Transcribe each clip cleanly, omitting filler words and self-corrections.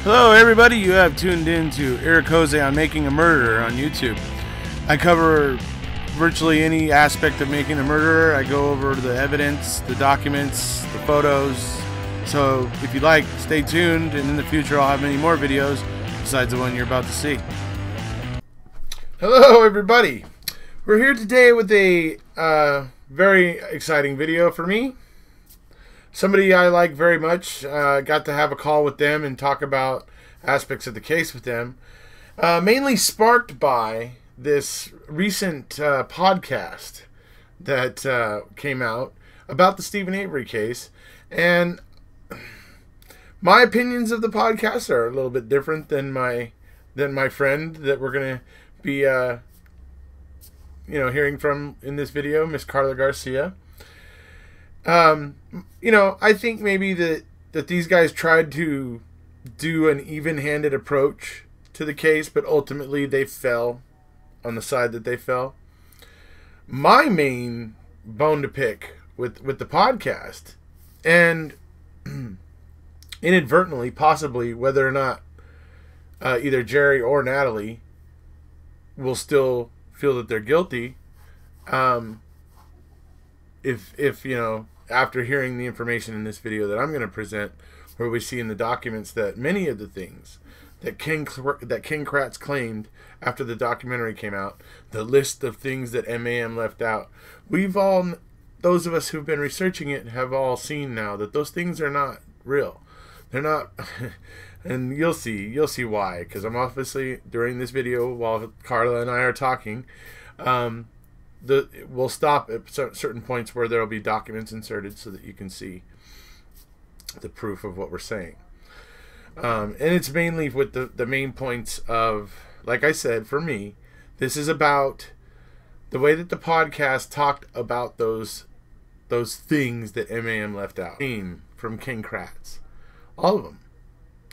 Hello everybody, you have tuned in to Eric Jose on Making a Murderer on YouTube. I cover virtually any aspect of making a murderer. I go over the evidence, the documents, the photos. So if you like, stay tuned, and in the future I'll have many more videos besides the one you're about to see. Hello everybody, we're here today with a very exciting video for me. Somebody I like very much. Got to have a call with them and talk about aspects of the case with them. Mainly sparked by this recent podcast that came out about the Steven Avery case. And my opinions of the podcast are a little bit different than my friend that we're going to be hearing from in this video, Miss Carla Garcia. I think maybe that these guys tried to do an even-handed approach to the case, but ultimately they fell on the side that they fell. My main bone to pick with the podcast, and inadvertently, possibly, whether or not either Jerry or Natalie will still feel that they're guilty, if after hearing the information in this video that I'm going to present, where we see in the documents that many of the things that Ken Kratz claimed after the documentary came out, the list of things that MaM left out, those of us who've been researching it have all seen now that those things are not real. They're not, and you'll see why, because I'm obviously, during this video, while Carla and I are talking, we'll stop at certain points where there will be documents inserted so that you can see the proof of what we're saying. And it's mainly with the main points of, like I said, for me, this is about the way that the podcast talked about those things that MaM left out. From Ken Kratz. All of them.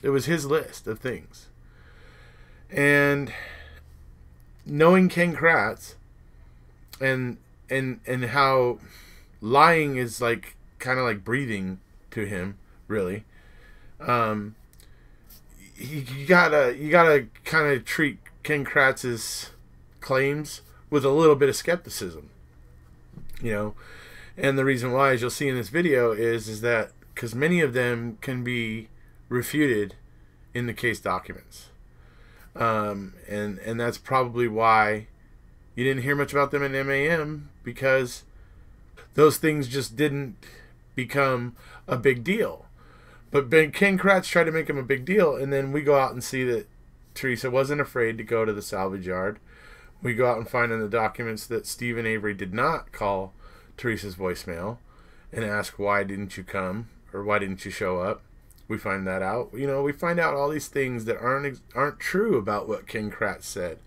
It was his list of things. And knowing Ken Kratz, and how lying is like kind of like breathing to him, really. You gotta kind of treat Ken Kratz's claims with a little bit of skepticism, and the reason why, as you'll see in this video, is that because many of them can be refuted in the case documents, and that's probably why you didn't hear much about them in MaM, because those things just didn't become a big deal. But Ken Kratz tried to make them a big deal, and then we go out and see that Teresa wasn't afraid to go to the salvage yard. We go out and find in the documents that Steven Avery did not call Teresa's voicemail and ask, why didn't you come, or why didn't you show up? We find that out. We find out all these things that aren't true about what Ken Kratz said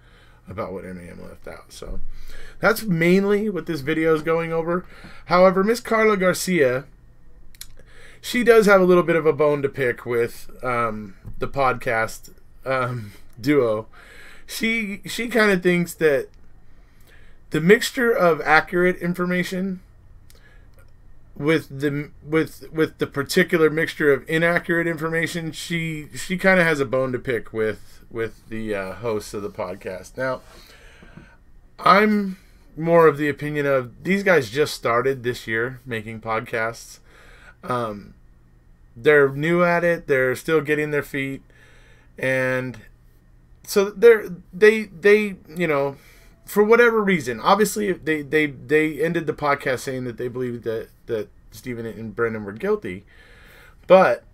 about what MaM left out. So that's mainly what this video is going over. However, Miss Carla Garcia, she does have a little bit of a bone to pick with the podcast duo. She kind of thinks that the mixture of accurate information with the particular mixture of inaccurate information, she kind of has a bone to pick with the hosts of the podcast. Now, I'm more of the opinion of these guys just started this year making podcasts. They're new at it. They're still getting their feet, and so they for whatever reason, obviously they ended the podcast saying that they believed that Steven and Brendan were guilty, but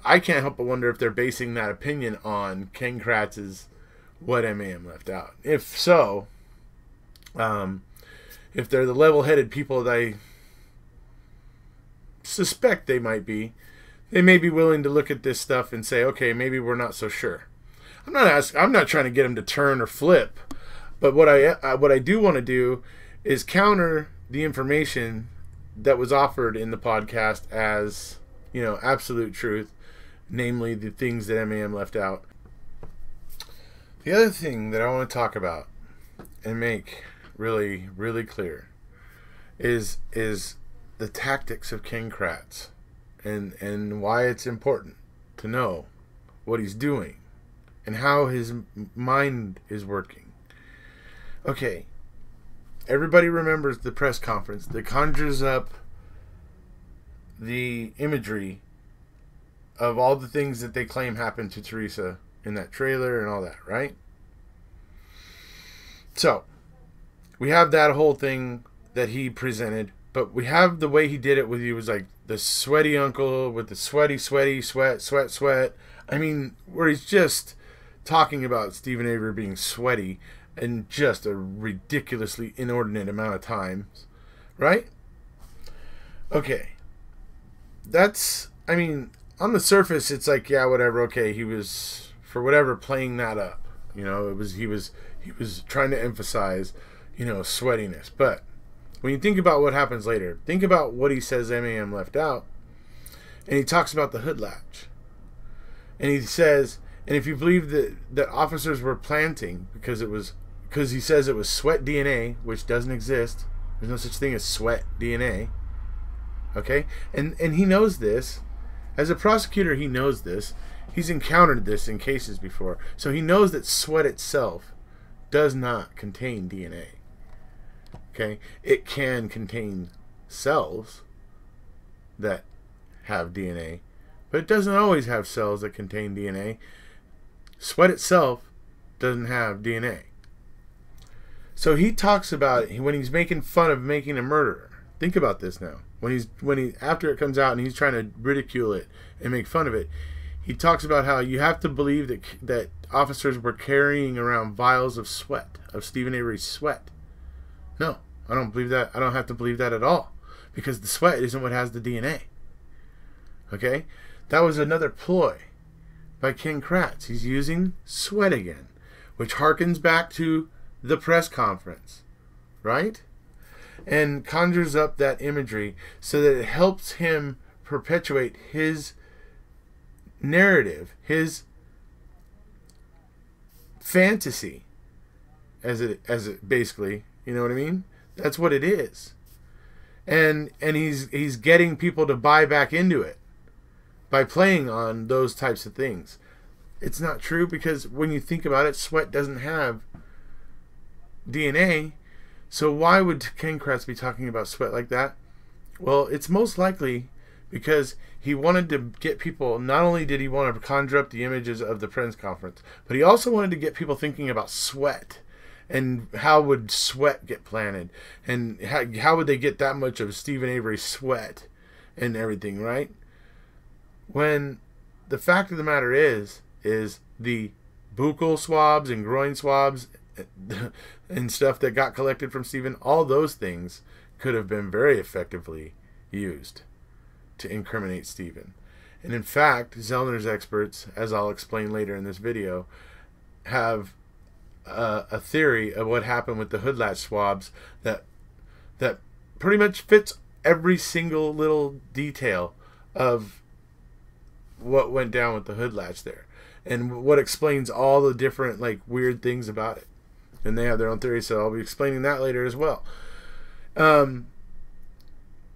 I can't help but wonder if they're basing that opinion on Ken Kratz's what MaM left out. If so, if they're the level-headed people that I suspect they might be, they may be willing to look at this stuff and say, okay, maybe we're not so sure. I'm not trying to get them to turn or flip, but what I do want to do is counter the information that was offered in the podcast as, absolute truth, namely the things that MaM left out. The other thing that I want to talk about and make really, really clear is the tactics of Ken Kratz, and why it's important to know what he's doing and how his mind is working. Okay, everybody remembers the press conference that conjures up the imagery of all the things that they claim happened to Teresa in that trailer and all that, right? So, we have that whole thing that he presented, but we have the way he did it with he was like the sweaty uncle with the sweat. I mean, where he's just talking about Stephen Avery being sweaty in just a ridiculously inordinate amount of times, right? Okay. That's, I mean, on the surface, it's like, yeah, whatever. Okay, he was, for whatever, playing that up. You know, he was trying to emphasize, you know, sweatiness. But when you think about what happens later, think about what he says MaM left out. And he talks about the hood latch. And he says, and if you believe that officers were planting, because he says it was sweat DNA, which doesn't exist. There's no such thing as sweat DNA. Okay? And he knows this. As a prosecutor, he knows this. He's encountered this in cases before. So he knows that sweat itself does not contain DNA. Okay? It can contain cells that have DNA, but it doesn't always have cells that contain DNA. Sweat itself doesn't have DNA. So he talks about it when he's making fun of making a murderer. Think about this now. When he after it comes out and he's trying to ridicule it and make fun of it, he talks about how you have to believe that officers were carrying around vials of sweat, of Stephen Avery's sweat. No, I don't believe that. I don't have to believe that at all, because the sweat isn't what has the DNA. Okay? That was another ploy by Ken Kratz. He's using sweat again, which harkens back to the press conference, right? And conjures up that imagery so that it helps him perpetuate his narrative, his fantasy, as it basically, you know what I mean? That's what it is. And he's getting people to buy back into it by playing on those types of things. It's not true, because when you think about it, sweat doesn't have DNA. So why would Ken Kratz be talking about sweat like that? Well, it's most likely because he wanted to get people, not only did he want to conjure up the images of the press conference, but he also wanted to get people thinking about sweat. And how would sweat get planted? And how would they get that much of Stephen Avery's sweat and everything, right? When the fact of the matter is the buccal swabs and groin swabs and stuff that got collected from Stephen, all those things could have been very effectively used to incriminate Stephen. And in fact, Zellner's experts, as I'll explain later in this video, have a theory of what happened with the hood latch swabs that pretty much fits every single little detail of what went down with the hood latch there, and what explains all the different like weird things about it. And they have their own theory, so I'll be explaining that later as well.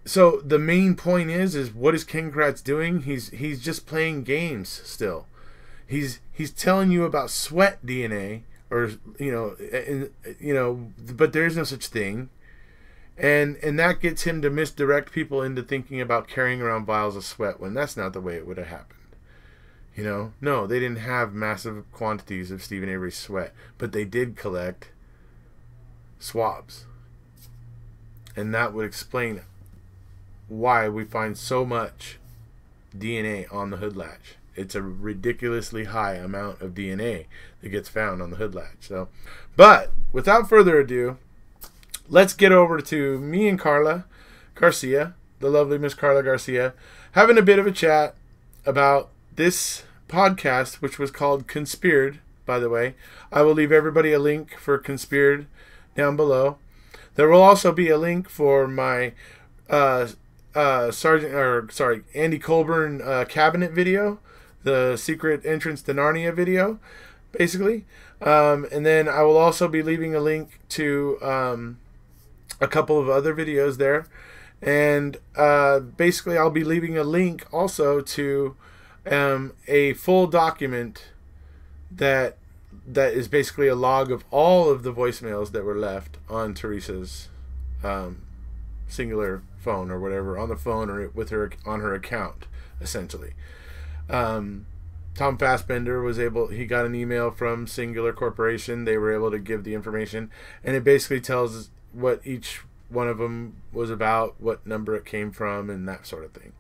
So the main point is what is Ken Kratz doing? He's just playing games still. He's telling you about sweat DNA, or but there's no such thing, and that gets him to misdirect people into thinking about carrying around vials of sweat when that's not the way it would have happened. No, they didn't have massive quantities of Stephen Avery's sweat, but they did collect swabs. And that would explain why we find so much DNA on the hood latch. It's a ridiculously high amount of DNA that gets found on the hood latch. So, but without further ado, let's get over to me and Carla Garcia, the lovely Miss Carla Garcia, having a bit of a chat about this podcast, which was called CONSPEARED, by the way. I will leave everybody a link for CONSPEARED down below. There will also be a link for my Andy Colburn cabinet video, the secret entrance to Narnia video, basically. And then I will also be leaving a link to a couple of other videos there. And basically I'll be leaving a link also to a full document that is basically a log of all of the voicemails that were left on Teresa's singular phone or whatever, on the phone or with her on her account, essentially. Tom Fassbender he got an email from Singular Corporation. They were able to give the information, and it basically tells what each one of them was about, what number it came from, and that sort of thing.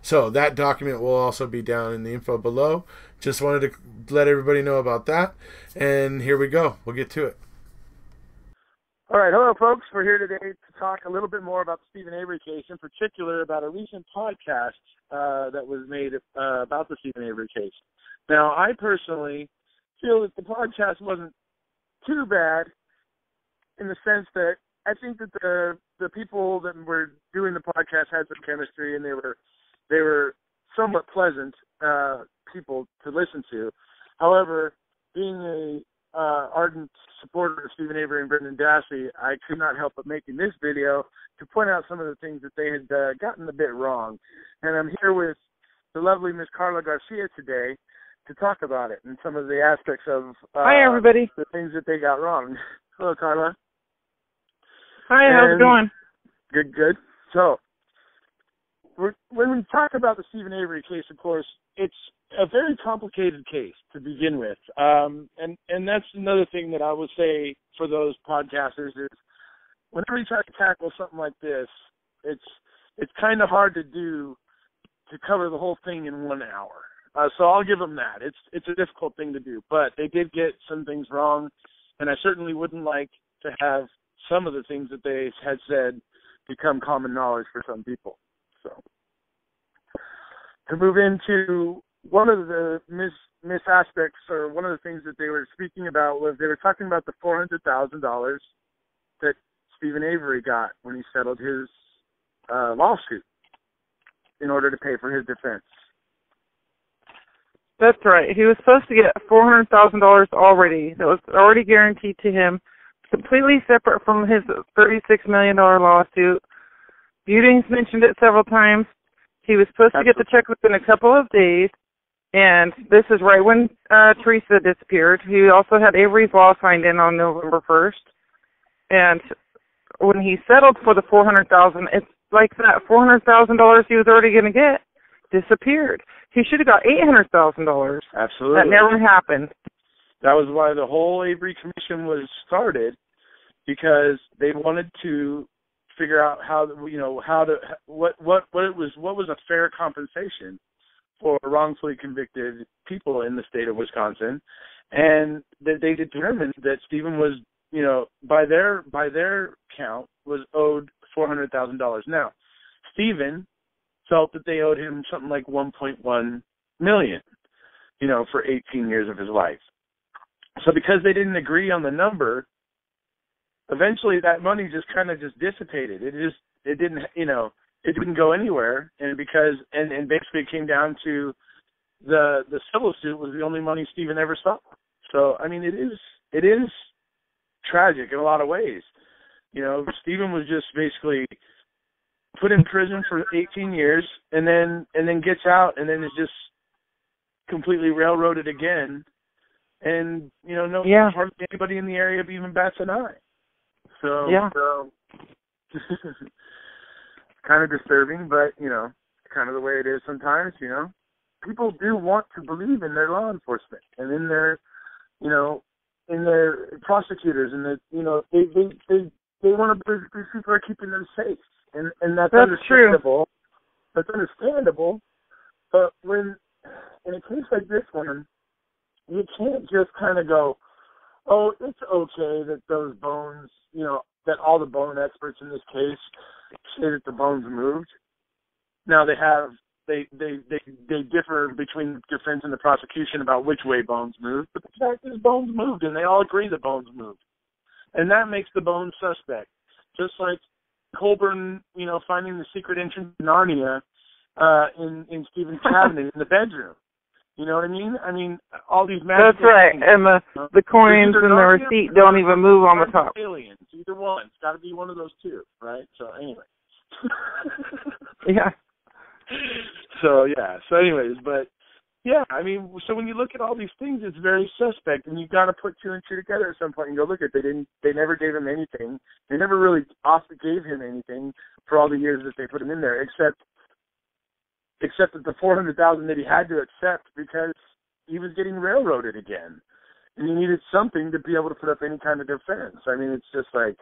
So that document will also be down in the info below. Just wanted to let everybody know about that. And here we go. We'll get to it. All right. Hello, folks. We're here today to talk a little bit more about the Stephen Avery case, in particular about a recent podcast that was made about the Stephen Avery case. Now, I personally feel that the podcast wasn't too bad in the sense that I think that the people that were doing the podcast had some chemistry, and they were somewhat pleasant people to listen to. However, being a ardent supporter of Stephen Avery and Brendan Dassey, I could not help but making this video to point out some of the things that they had gotten a bit wrong. And I'm here with the lovely Miss Carla Garcia today to talk about it and some of the aspects of Hi, everybody. The things that they got wrong. Hello, Carla. Hi, how's it going? Good. So, when we talk about the Stephen Avery case, of course, it's a very complicated case to begin with. And that's another thing that I would say for those podcasters is whenever you try to tackle something like this, it's kind of hard to cover the whole thing in 1 hour. So I'll give them that. It's a difficult thing to do, but they did get some things wrong, and I certainly wouldn't like to have some of the things that they had said become common knowledge for some people. So to move into one of the mis aspects, or one of the things that they were speaking about, was they were talking about the $400,000 that Stephen Avery got when he settled his lawsuit in order to pay for his defense. That's right. He was supposed to get $400,000 already. That was already guaranteed to him, completely separate from his $36 million lawsuit. Beaudings mentioned it several times. He was supposed to get the check within a couple of days, and this is right when Teresa disappeared. He also had Avery's law signed in on November 1st, and when he settled for the $400,000, it's like that $400,000 he was already going to get disappeared. He should have got $800,000. Absolutely. That never happened. That was why the whole Avery Commission was started, because they wanted to figure out what was a fair compensation for wrongfully convicted people in the state of Wisconsin, and that they determined that Stephen was, by their count, was owed $400,000. Now, Stephen felt that they owed him something like $1.1 million, for 18 years of his life. So because they didn't agree on the number, eventually that money just kind of dissipated. It didn't go anywhere, and basically it came down to the civil suit was the only money Stephen ever saw. So I mean, it is tragic in a lot of ways. Stephen was just basically put in prison for 18 years, and then gets out, and then is just completely railroaded again. And hardly anybody in the area even bats an eye. So kind of disturbing, but kind of the way it is sometimes. People do want to believe in their law enforcement and in their, in their prosecutors, and they want to believe these people are keeping them safe, and that's understandable. True. That's understandable, but when in a case like this one, you can't just kind of go, oh, it's okay that those bones, that all the bone experts in this case say that the bones moved. Now they differ between the defense and the prosecution about which way bones moved, but the fact is bones moved, and they all agree that bones moved. And that makes the bones suspect. Just like Colburn, finding the secret entrance to Narnia in Stephen's cabinet in the bedroom. You know what I mean? I mean, all these magic That's right. things, And the coins and the receipt don't even move on the top. Aliens, either one. It's got to be one of those two, right? So anyway. Yeah. So anyways, but Yeah, I mean, so when you look at all these things, it's very suspect, and you've got to put two and two together at some point and go, look at, they never gave him anything. They never really gave him anything for all the years that they put him in there, except that the $400,000 that he had to accept because he was getting railroaded again, and he needed something to be able to put up any kind of defense. I mean, it's just like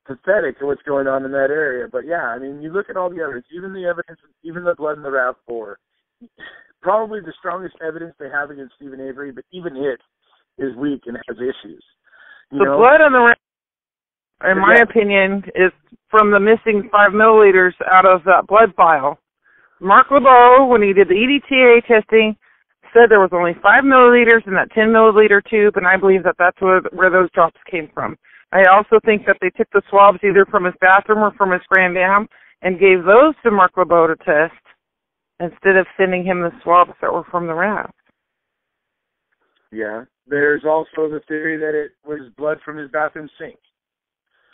pathetic what's going on in that area. But yeah, I mean, you look at all the evidence, even the blood in the RAV4. Probably the strongest evidence they have against Stephen Avery, but even it is weak and has issues. Blood on the in my opinion, is from the missing 5 milliliters out of that blood file. Mark LeBeau, when he did the EDTA testing, said there was only 5 milliliters in that 10 milliliter tube, and I believe that that's where those drops came from. I also think that they took the swabs either from his bathroom or from his Grand Am and gave those to Mark LeBeau to test, instead of sending him the swabs that were from the RAV. Yeah. There's also the theory that it was blood from his bathroom sink.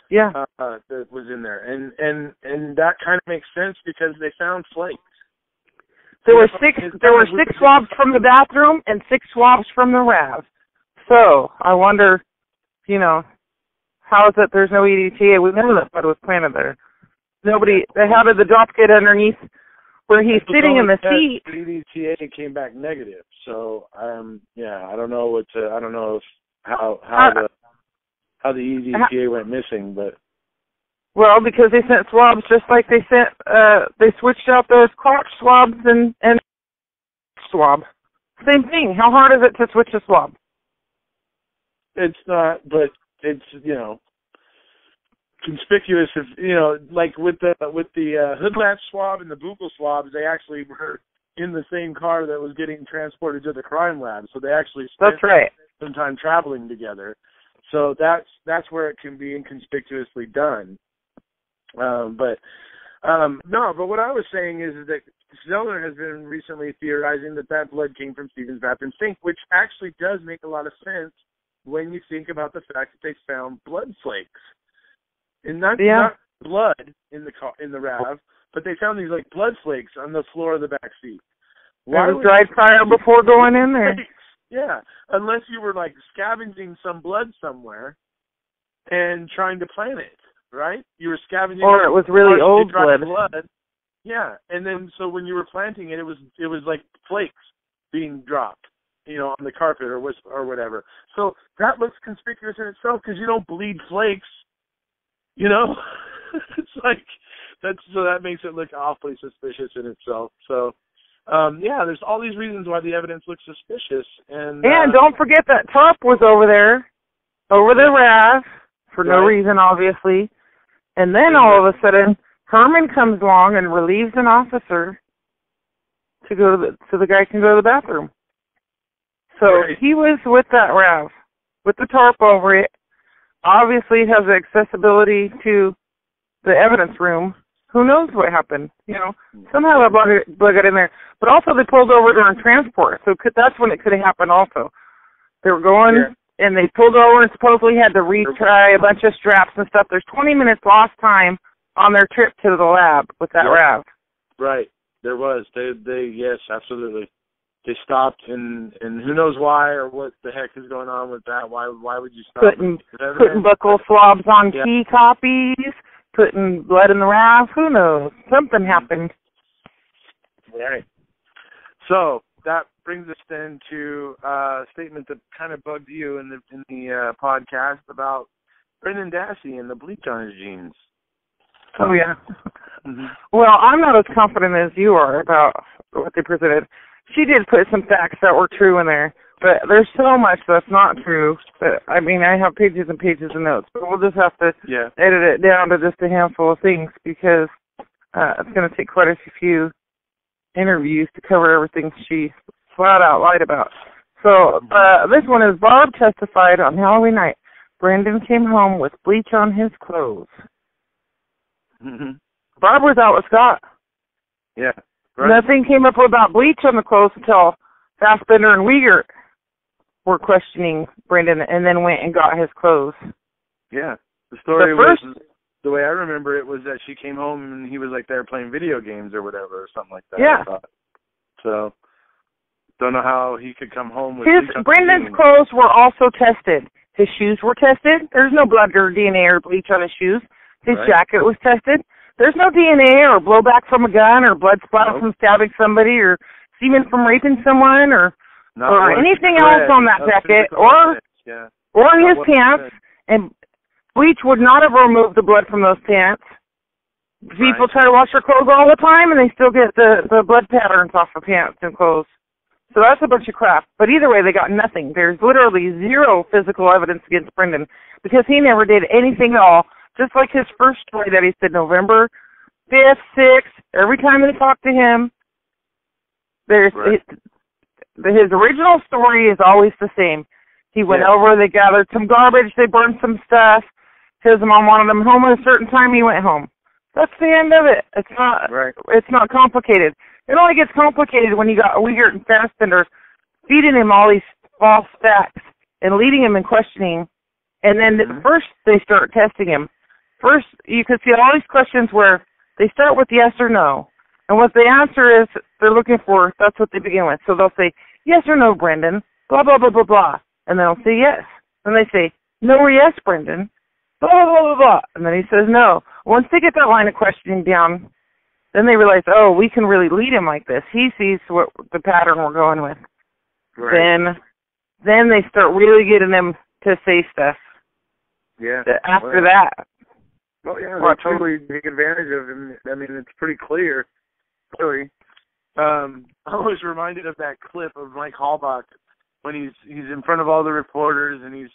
Yeah. That was in there. And that kind of makes sense because they found flakes. There were six swabs from the bathroom and 6 swabs from the RAV. So I wonder, how is it there's no EDTA? We know that blood was planted there. How did the drop get underneath where he's sitting in the seat? The EDTA came back negative. So I don't know how the EDTA went missing, but because they sent swabs just like they switched out those crotch swabs and swab. Same thing. How hard is it to switch a swab? It's not, but it's conspicuous. If like with the hood latch swab and the buccal swabs, they actually were in the same car that was getting transported to the crime lab, so they actually spent some time traveling together. So that's where it can be inconspicuously done. But what I was saying is that Zellner has been recently theorizing that blood came from Stephen's bathroom sink, which actually does make a lot of sense when you think about the fact that they found blood flakes. And not blood in the RAV, but they found these like blood flakes on the floor of the back seat. Why was dried fire before going in there? Yeah, unless you were like scavenging some blood somewhere and trying to plant it, right? You were scavenging, or it was really old blood. Yeah, and then so when you were planting it, it was like flakes being dropped, on the carpet or whatever. So that looks conspicuous in itself because you don't bleed flakes. It's like that makes it look awfully suspicious in itself. So, there's all these reasons why the evidence looks suspicious. And don't forget that tarp was over there, over the RAV, for no reason, obviously. And then all of a sudden, Herman comes along and relieves an officer to go so the guy can go to the bathroom. So he was with that RAV, with the tarp over it. Obviously has accessibility to the evidence room. Who knows what happened? Somehow that blood got in there. But also they pulled over during transport, so that's when it could have happened also. They were going, and they pulled over and supposedly had to retry a bunch of straps and stuff. There's 20 minutes lost time on their trip to the lab with that RAV. Right. There was. Yes, absolutely. They stopped, and who knows why or what the heck is going on with that? Why would you stop? Putting buccal swabs on key copies, putting blood in the RAV. Who knows? Something happened. Right. So that brings us then to a statement that kind of bugged you in the podcast about Brendan Dassey and the bleach on his jeans. Oh yeah. Mm-hmm. Well, I'm not as confident as you are about what they presented. She did put some facts that were true in there, but there's so much that's not true. I have pages and pages of notes, but we'll just have to edit it down to just a handful of things because it's going to take quite a few interviews to cover everything she flat out lied about. So this one is Barb testified on Halloween night. Brandon came home with bleach on his clothes. Mm-hmm. Barb was out with Scott. Yeah. Right. Nothing came up about bleach on the clothes until Fassbender and Wiegert were questioning Brendan and then went and got his clothes. Yeah. The story was, the way I remember it, was that she came home and he was like there playing video games or whatever or something like that. Yeah. So Don't know how he could come home with Brendan's clothes were also tested. His shoes were tested. There's no blood or DNA or bleach on his shoes. His jacket was tested. There's no DNA or blowback from a gun or blood splat from stabbing somebody or semen from raping someone or anything else on that jacket or his pants. And bleach would not have removed the blood from those pants. People try to wash their clothes all the time and they still get the blood patterns off the pants and clothes. So that's a bunch of crap. But either way, they got nothing. There's literally zero physical evidence against Brendan because he never did anything at all. Just like his first story that he said November 5th, 6th, every time they talk to him, his original story is always the same. He went over, they gathered some garbage, they burned some stuff. His mom wanted him home at a certain time, he went home. That's the end of it. It's not complicated. It only gets complicated when you got Uyghur and Fassbender feeding him all these false facts and leading him in questioning. And then first they start testing him. First, you can see all these questions where they start with yes or no. And what the answer is they're looking for, that's what they begin with. So they'll say, yes or no, Brendan, blah, blah, blah, blah, blah. And they'll say yes. And they say, no or yes, Brendan, blah, blah, blah, blah, blah. And then he says no. Once they get that line of questioning down, then they realize, oh, we can really lead him like this. He sees what the pattern we're going with. Then they start really getting them to say stuff. After that. Well, yeah, they totally take advantage of him. I mean, it's pretty clear. Really. I was reminded of that clip of Mike Halbach when he's in front of all the reporters and he's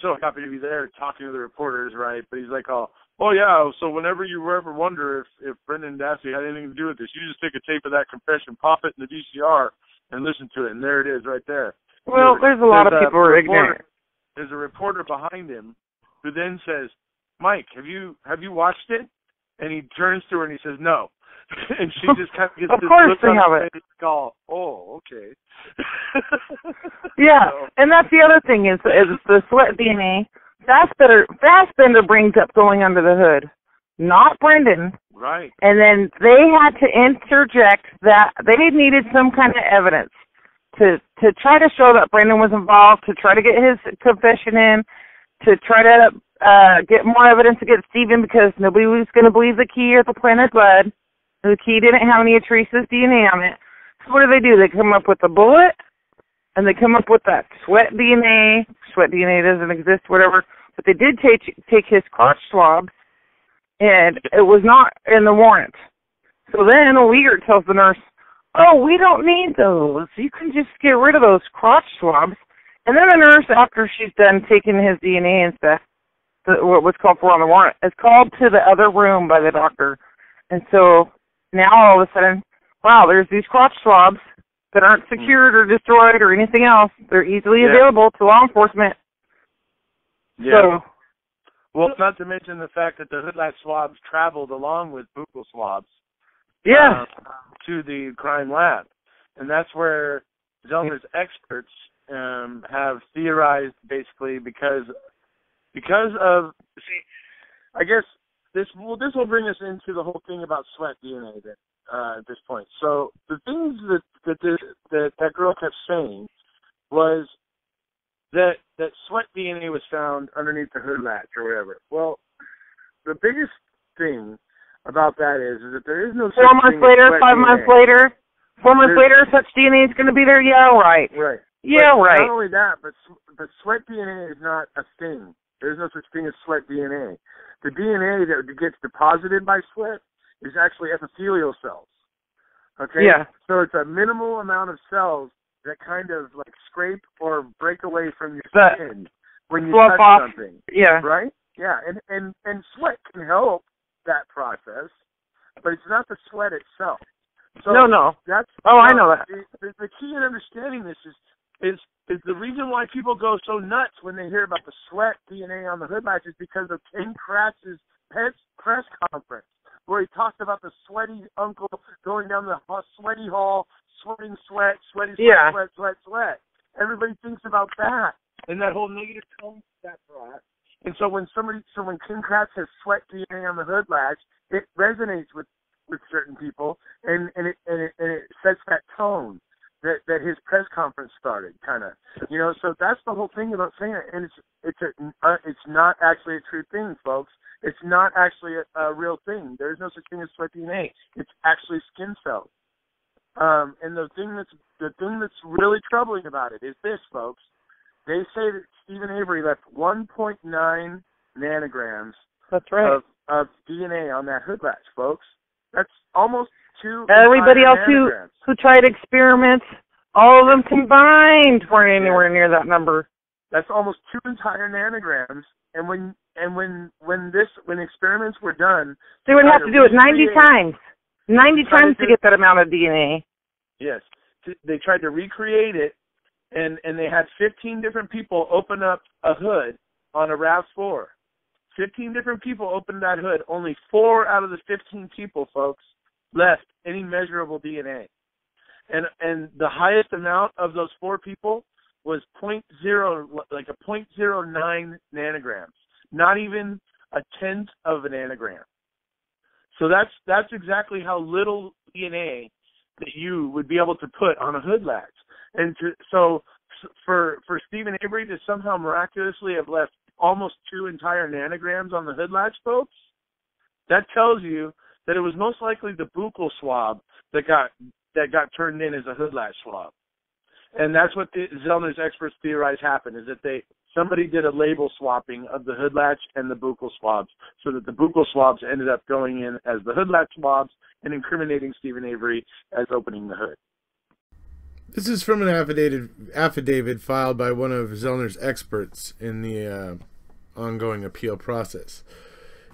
so happy to be there talking to the reporters, right? But he's like, oh yeah, so whenever you ever wonder if Brendan Dassey had anything to do with this, you just take a tape of that confession, pop it in the VCR, and listen to it, and there it is right there. Well, there's a lot of people who are ignorant. There's a reporter behind him who then says, Mike, have you watched it? And he turns to her and he says, no. And she just kind of gets this look on her face. Oh, okay. And that's the other thing is the sweat DNA. Fassbender brings up going under the hood, not Brendan. Right. And then they had to interject that they needed some kind of evidence to try to show that Brendan was involved, to try to get his confession in, to try to get more evidence against Stephen because nobody was going to believe the key or the planted blood. The key didn't have any of Teresa's DNA on it. So what do? They come up with a bullet, and they come up with that sweat DNA. Sweat DNA doesn't exist, whatever. But they did take his crotch swab, and it was not in the warrant. So then Uyghur tells the nurse, oh, we don't need those. You can just get rid of those crotch swabs. And then the nurse, after she's done taking his DNA and stuff, what was called for on the warrant, is called to the other room by the doctor. And so now all of a sudden, wow, there's these crotch swabs that aren't secured or destroyed or anything else. They're easily available to law enforcement. Yeah. So, well, not to mention the fact that the hoodlat swabs traveled along with buccal swabs to the crime lab. And that's where Zellner's experts have theorized basically because of, I guess this will bring us into the whole thing about sweat DNA then, at this point. So the things that girl kept saying was that sweat DNA was found underneath the hood latch or whatever. Well, the biggest thing about that is that there is no 4 months later, 5 months later, 4 months later, such DNA is going to be there. Yeah, right. Right. Yeah, but right. Not only that, but sweat DNA is not a thing. There's no such thing as sweat DNA. The DNA that gets deposited by sweat is actually epithelial cells. Okay? Yeah. So it's a minimal amount of cells that kind of like scrape or break away from your skin when you touch something. Yeah. Right? Yeah. And sweat can help that process, but it's not the sweat itself. So no. That's I know that. The key in understanding this is the reason why people go so nuts when they hear about the sweat DNA on the hood latch is because of Ken Kratz's press conference where he talked about the sweaty uncle going down the sweaty hall, sweating sweat. Everybody thinks about that and that whole negative tone that brought. And so when Ken Kratz has sweat DNA on the hood latch, it resonates with certain people and it sets that tone that get his press conference started, kind of. You know, so that's the whole thing about saying it. And it's not actually a true thing, folks. It's not actually a real thing. There's no such thing as sweat DNA. It's actually skin cells. And the thing that's really troubling about it is this, folks. They say that Stephen Avery left 1.9 nanograms That's right. of DNA on that hood latch, folks. That's almost 2 Everybody else nanograms. who tried experiments, all of them combined weren't anywhere near that number. That's almost 2 entire nanograms. And when experiments were done, They would have to do it 90 times. 90 times to get that amount of DNA. Yes. They tried to recreate it, and they had 15 different people open up a hood on a RAV4. 15 different people opened that hood. Only 4 out of the 15 people, folks, left any measurable DNA. And the highest amount of those 4 people was 0.09 nanograms. Not even a tenth of an nanogram. So that's exactly how little DNA that you would be able to put on a hood latch. And so for Stephen Avery to somehow miraculously have left almost 2 entire nanograms on the hood latch, folks, that tells you that it was most likely the buccal swab that got turned in as a hood latch swab. And that's what the Zellner's experts theorize happened, is that somebody did a label swapping of the hood latch and the buccal swabs, so that the buccal swabs ended up going in as the hood latch swabs and incriminating Stephen Avery as opening the hood. This is from an affidavit filed by one of Zellner's experts in the ongoing appeal process.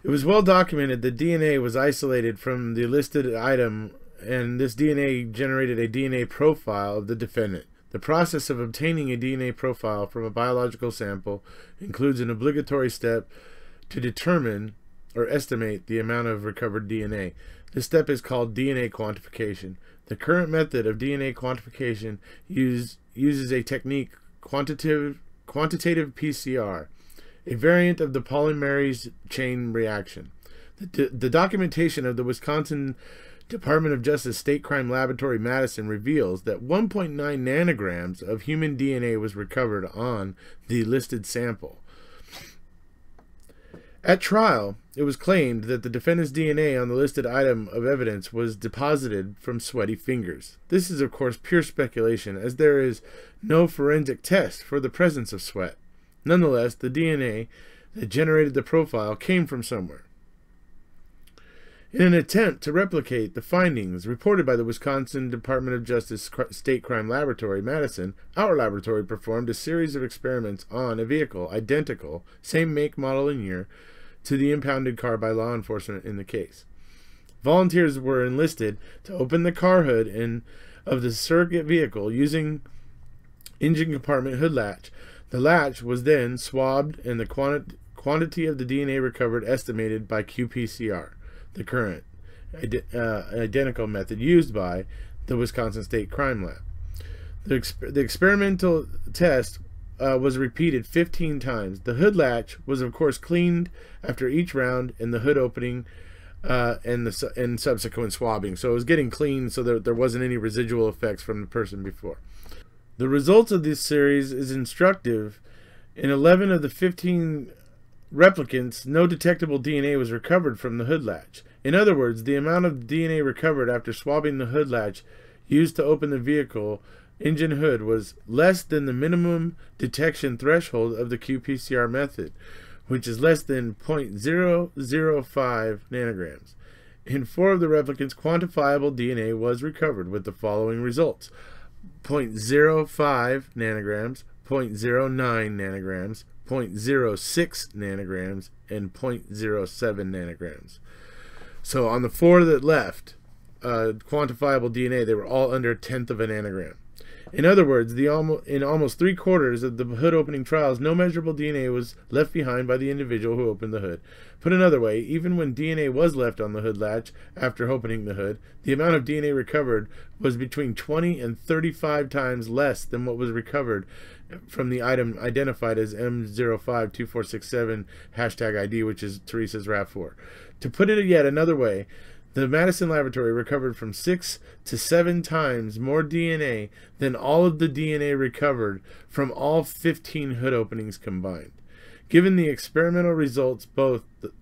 It was well documented that DNA was isolated from the listed item, and this DNA generated a DNA profile of the defendant. The process of obtaining a DNA profile from a biological sample includes an obligatory step to determine or estimate the amount of recovered DNA. This step is called DNA quantification. The current method of DNA quantification uses a technique, quantitative PCR, a variant of the polymerase chain reaction. The documentation of the Wisconsin Department of Justice State Crime Laboratory Madison reveals that 1.9 nanograms of human DNA was recovered on the listed sample. At trial, it was claimed that the defendant's DNA on the listed item of evidence was deposited from sweaty fingers. This is, of course, pure speculation, as there is no forensic test for the presence of sweat. Nonetheless, the DNA that generated the profile came from somewhere. In an attempt to replicate the findings reported by the Wisconsin Department of Justice State Crime Laboratory, Madison, our laboratory performed a series of experiments on a vehicle identical, same make, model, and year, to the impounded car by law enforcement in the case. Volunteers were enlisted to open the car hood of the surrogate vehicle using engine compartment hood latch. The latch was then swabbed, and the quantity of the DNA recovered estimated by qPCR, the current identical method used by the Wisconsin State Crime Lab. The experimental test was repeated 15 times. The hood latch was, of course, cleaned after each round, and the hood opening and subsequent swabbing. So it was getting cleaned so that there wasn't any residual effects from the person before. The results of this series is instructive. In 11 of the 15 replicants, no detectable DNA was recovered from the hood latch. In other words, the amount of DNA recovered after swabbing the hood latch used to open the vehicle engine hood was less than the minimum detection threshold of the qPCR method, which is less than 0.005 nanograms. In 4 of the replicants, quantifiable DNA was recovered with the following results: 0.05 nanograms, 0.09 nanograms, 0.06 nanograms, and 0.07 nanograms. So on the 4 that left, quantifiable DNA, they were all under a tenth of a nanogram. In other words, in almost 3/4 of the hood opening trials, no measurable DNA was left behind by the individual who opened the hood. Put another way, even when DNA was left on the hood latch after opening the hood, the amount of DNA recovered was between 20 and 35 times less than what was recovered from the item identified as M052467 #ID, which is Teresa's RAV4. To put it yet another way, The Madison laboratory recovered from 6 to 7 times more DNA than all of the DNA recovered from all 15 hood openings combined. Given the experimental results, both the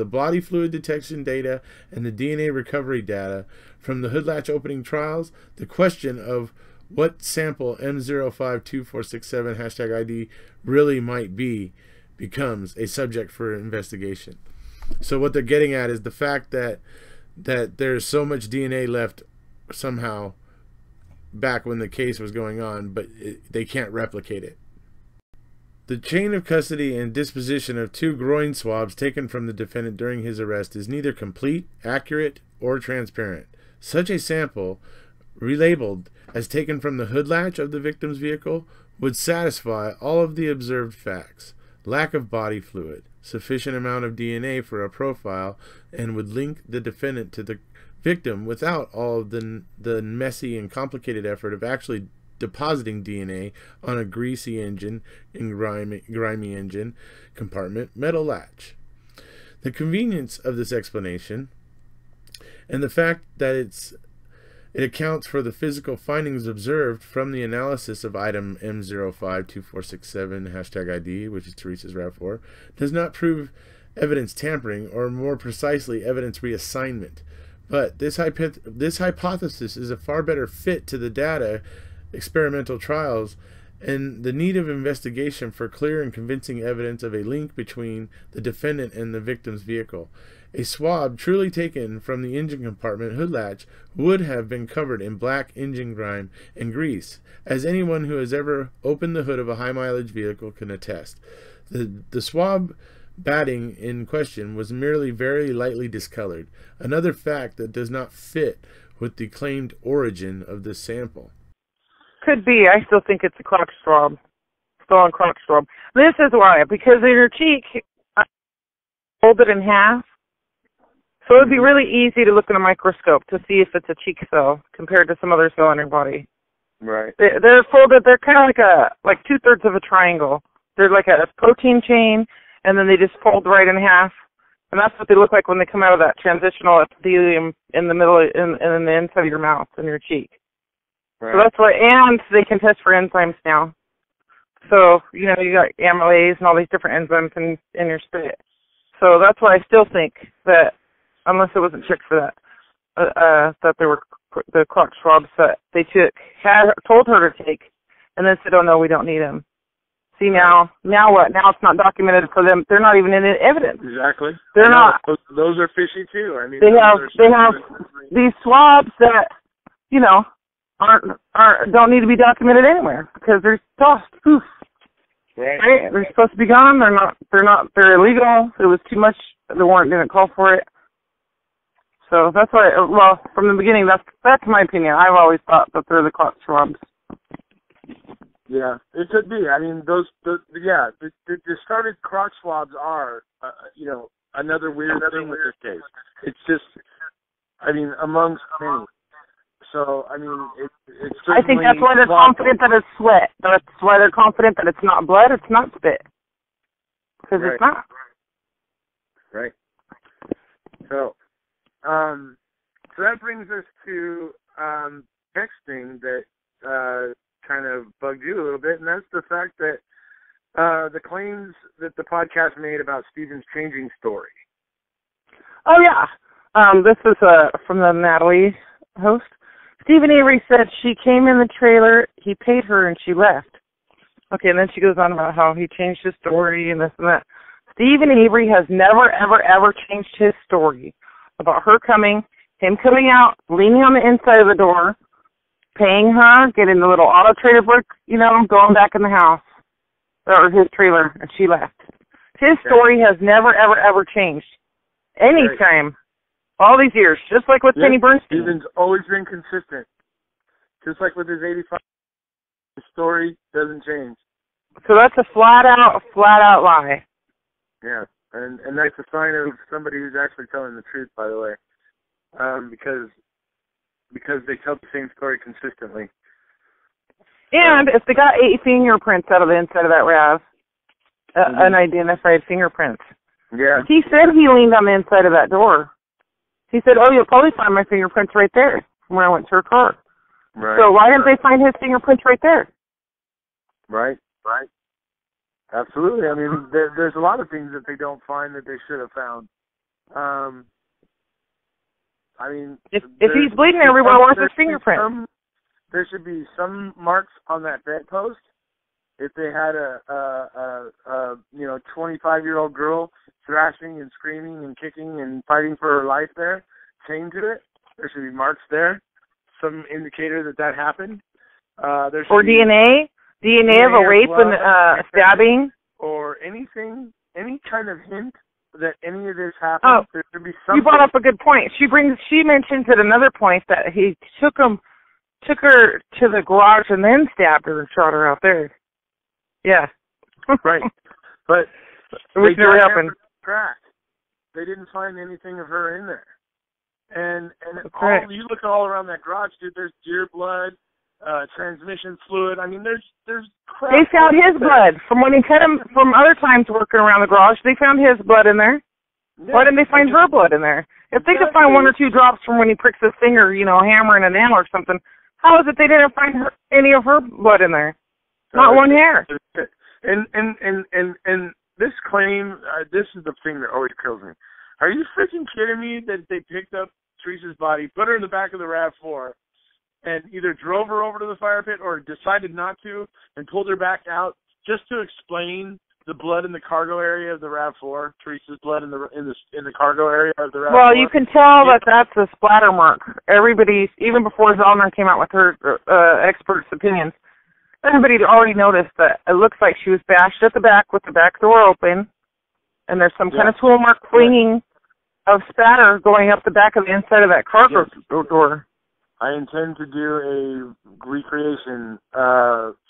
body fluid detection data and the DNA recovery data from the hood latch opening trials, the question of what sample M052467 #ID really might be becomes a subject for investigation. So what they're getting at is the fact that there's so much DNA left somehow back when the case was going on, but they can't replicate it. The chain of custody and disposition of 2 groin swabs taken from the defendant during his arrest is neither complete, accurate, or transparent. Such a sample, relabeled as taken from the hood latch of the victim's vehicle, would satisfy all of the observed facts: lack of body fluid, sufficient amount of DNA for a profile, and would link the defendant to the victim without all of the messy and complicated effort of actually depositing DNA on a greasy engine and grimy engine compartment metal latch. The convenience of this explanation and the fact that it accounts for the physical findings observed from the analysis of item M052467 #ID, which is Teresa's RAV4, does not prove evidence tampering, or more precisely, evidence reassignment. But this hypothesis is a far better fit to the data, experimental trials, and the need of investigation for clear and convincing evidence of a link between the defendant and the victim's vehicle. A swab truly taken from the engine compartment hood latch would have been covered in black engine grime and grease, as anyone who has ever opened the hood of a high-mileage vehicle can attest. The swab batting in question was merely very lightly discolored, another fact that does not fit with the claimed origin of this sample. Could be. I still think it's a crotch swab. Stolen crotch swab. This is why. Because in your cheek, I fold it in half. So it would be really easy to look in a microscope to see if it's a cheek cell compared to some other cell in your body. Right. They're folded. They're kind of like 2/3 of a triangle. They're like a protein chain, and then they just fold right in half. And that's what they look like when they come out of that transitional epithelium in the middle, in the inside of your mouth, in your cheek. Right. So that's why, and they can test for enzymes now. So, you got amylase and all these different enzymes in your spit. So that's why I still think that, unless it wasn't checked for that, that there were the crotch swabs that they told her to take, and then said, "Oh no, we don't need them." See now what? Now it's not documented for them. They're not even in evidence. Exactly. They're not. Those are fishy too. I mean, they have these swabs that don't need to be documented anywhere because they're tossed. Poof. Right. They're supposed to be gone. They're illegal. It was too much. The warrant didn't call for it. So that's why, from the beginning, that's my opinion. I've always thought that they're the crotch swabs. Yeah, it could be. I mean, the discarded crotch swabs are, another weird thing with this case. It's just, amongst many. So, it's I think that's why they're confident that it's sweat. That's why they're confident that it's not blood, it's not spit. Because it's not. Right. So that brings us to next thing that kind of bugged you a little bit, and that's the fact that the claims that the podcast made about Stephen's changing story. Oh, yeah. This is from the Natalie host. Stephen Avery said she came in the trailer, he paid her, and she left. Okay, and then she goes on about how he changed his story and this and that. Stephen Avery has never, ever, ever changed his story about her coming, him coming out, leaning on the inside of the door, paying her, getting the little auto trader book, going back in the house, or his trailer, and she left. His story has never, ever, ever changed. Anytime. All these years, just like with Penny Bernstein. Stephen's always been consistent. Just like with his 85, the story doesn't change. So that's a flat out lie. Yeah, and that's a sign of somebody who's actually telling the truth, by the way, because they tell the same story consistently. And if they got 8 fingerprints out of the inside of that RAV, unidentified fingerprints. Yeah. He said he leaned on the inside of that door. He said, "Oh, you'll probably find my fingerprints right there when I went to her car." Right. So why didn't they find his fingerprints right there? Right. Absolutely. I mean, there's a lot of things that they don't find that they should have found. I mean, if he's bleeding everywhere, where's his fingerprint? There should be some marks on that bedpost. If they had a 25-year-old girl thrashing and screaming and kicking and fighting for her life there, chained to it, there should be marks there. Some indicator that happened. There should be DNA of a rape and stabbing, or anything, any kind of hint that any of this happened. Oh, there should be something. You brought up a good point. She mentions at another point that he took her to the garage and then stabbed her and shot her out there. Yeah. Right. But which never happened. They didn't find anything of her in there. And you look all around that garage, dude, there's deer blood, transmission fluid. I mean, there's crap. They found his blood from when he cut him from other times working around the garage. They found his blood in there. Yeah, why didn't they find her blood in there? If they could find 1 or 2 drops from when he pricks his finger, hammering a nail or something, how is it they didn't find any of her blood in there? Not one hair. And this claim, this is the thing that always kills me. Are you freaking kidding me that they picked up Teresa's body, put her in the back of the RAV4, and either drove her over to the fire pit or decided not to and pulled her back out just to explain the blood in the cargo area of the RAV4, Teresa's blood in the cargo area of the RAV4? Well, you can tell that that's a splatter mark. Everybody, even before Zellner came out with her expert's opinions, everybody already noticed that it looks like she was bashed at the back with the back door open, and there's some kind of tool mark clinging of spatter going up the back of the inside of that cargo door. I intend to do a recreation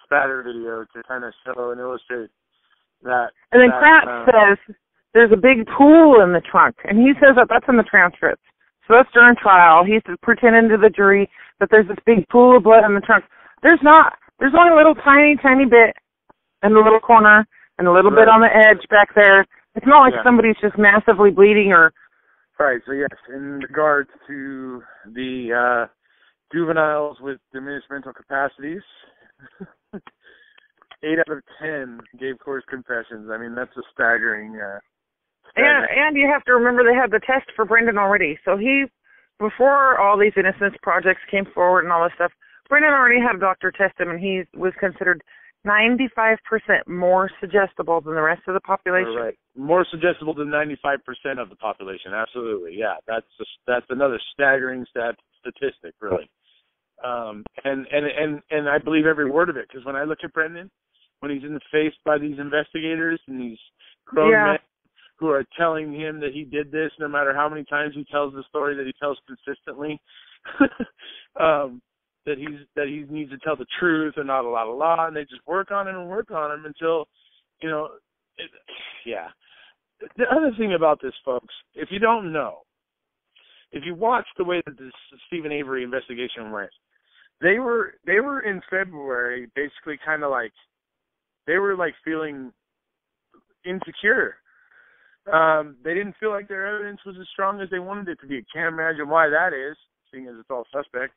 spatter video to kind of show and illustrate that. And then Kratz says there's a big pool in the trunk, and he says that's in the transcripts. So that's during trial. He's pretending to the jury that there's this big pool of blood in the trunk. There's not. There's only a little tiny bit in the little corner and a little bit on the edge back there. It's not like somebody's just massively bleeding or... Right, so yes, in regards to the juveniles with diminished mental capacities, 8 out of 10 gave coarse confessions. I mean, that's a staggering... And you have to remember they had the test for Brendan already. So before all these innocence projects came forward and all this stuff, Brendan already had a doctor test him, and he was considered 95% more suggestible than the rest of the population. Right. More suggestible than 95% of the population. Absolutely, yeah. That's another staggering statistic, really. And I believe every word of it, because when I look at Brendan, when he's in the face by these investigators and these grown men who are telling him that he did this, no matter how many times he tells the story that he tells consistently, that he needs to tell the truth and not a lot of lie, and they just work on him until, The other thing about this, folks, if you don't know, if you watch the way that this Stephen Avery investigation went, they were in February basically kind of like, they were like feeling insecure. They didn't feel like their evidence was as strong as they wanted it to be. Can't imagine why that is, seeing as it's all suspect.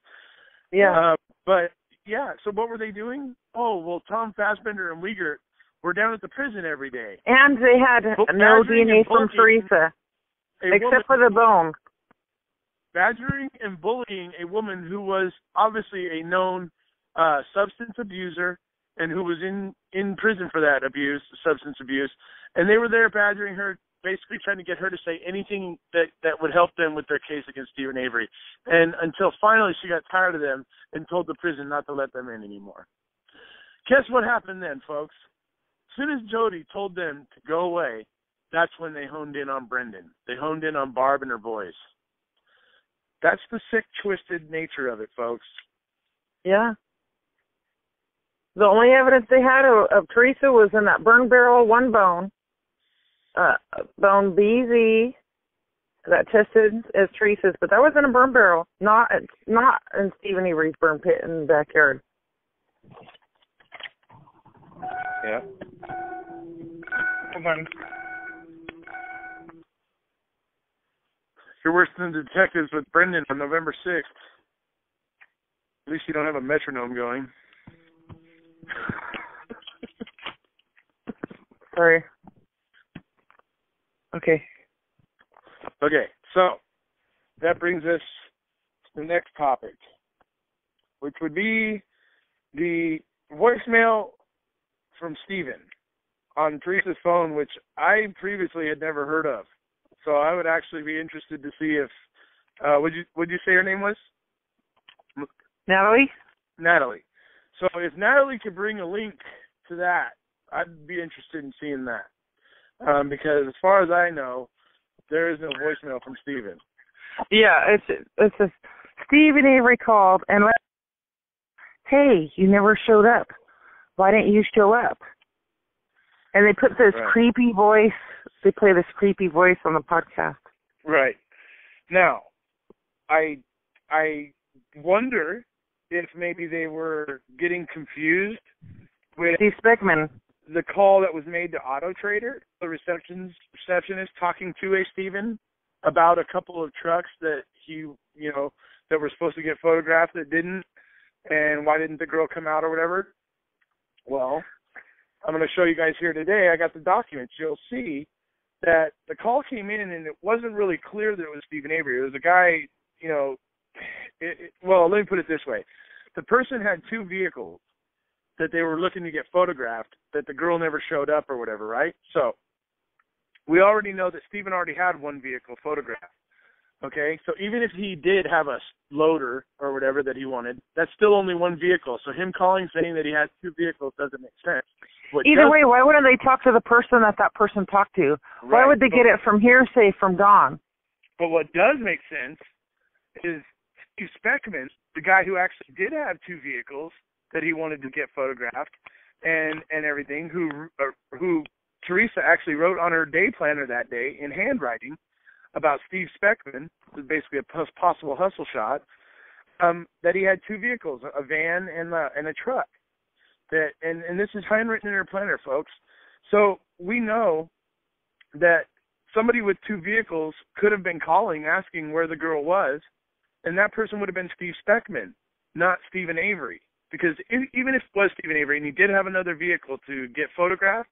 Yeah. So what were they doing? Oh, well, Tom Fassbender and Wiegert were down at the prison every day. And they had no DNA from Teresa, except for the bone. Badgering and bullying a woman who was obviously a known substance abuser and who was in prison for that substance abuse. And they were there badgering her, basically trying to get her to say anything that would help them with their case against Stephen Avery. And until finally she got tired of them and told the prison not to let them in anymore. Guess what happened then, folks? As soon as Jody told them to go away, that's when they honed in on Brendan. They honed in on Barb and her boys. That's the sick, twisted nature of it, folks. Yeah. The only evidence they had of Teresa was in that burn barrel, one bone. Bone BZ that tested as Teresa's, but that was in a burn barrel, not in Stephen Avery's burn pit in the backyard. Yeah. Hold on. You're worse than the detectives with Brendan on November 6th. At least you don't have a metronome going. Sorry. Okay. Okay, so that brings us to the next topic, which would be the voicemail from Steven on Teresa's phone, which I previously had never heard of. So I would actually be interested to see if, would you say her name was? Natalie? Natalie. So if Natalie could bring a link to that, I'd be interested in seeing that. Because as far as I know, there is no voicemail from Steven. Yeah, it's a Stephen Avery called and hey, you never showed up. Why didn't you show up? And they put this creepy voice. They play this creepy voice on the podcast. Right. Now, I wonder if maybe they were getting confused with Steve Speckman. The call that was made to Auto Trader, the receptionist talking to a Steven about a couple of trucks that that were supposed to get photographed that didn't, and why didn't the girl come out or whatever. Well, I'm going to show you guys here today. I got the documents. You'll see that the call came in and it wasn't really clear that it was Stephen Avery. It was a guy, well, let me put it this way. The person had two vehicles that they were looking to get photographed that the girl never showed up or whatever, right? So we already know that Stephen already had one vehicle photographed. Okay, so even if he did have a loader or whatever that he wanted, that's still only one vehicle. So him calling saying that he has two vehicles doesn't make sense. Either way, why wouldn't they talk to the person that person talked to? Right. Why would they get it from hearsay from Don? But what does make sense is Steve Speckman, the guy who actually did have two vehicles that he wanted to get photographed and everything, who Teresa actually wrote on her day planner that day in handwriting about Steve Speckman, was basically a possible hustle shot, that he had two vehicles, a van and a truck. And this is handwritten in her planner, folks. So we know that somebody with two vehicles could have been calling, asking where the girl was, and that person would have been Steve Speckman, not Stephen Avery. Because even if it was Stephen Avery and he did have another vehicle to get photographed,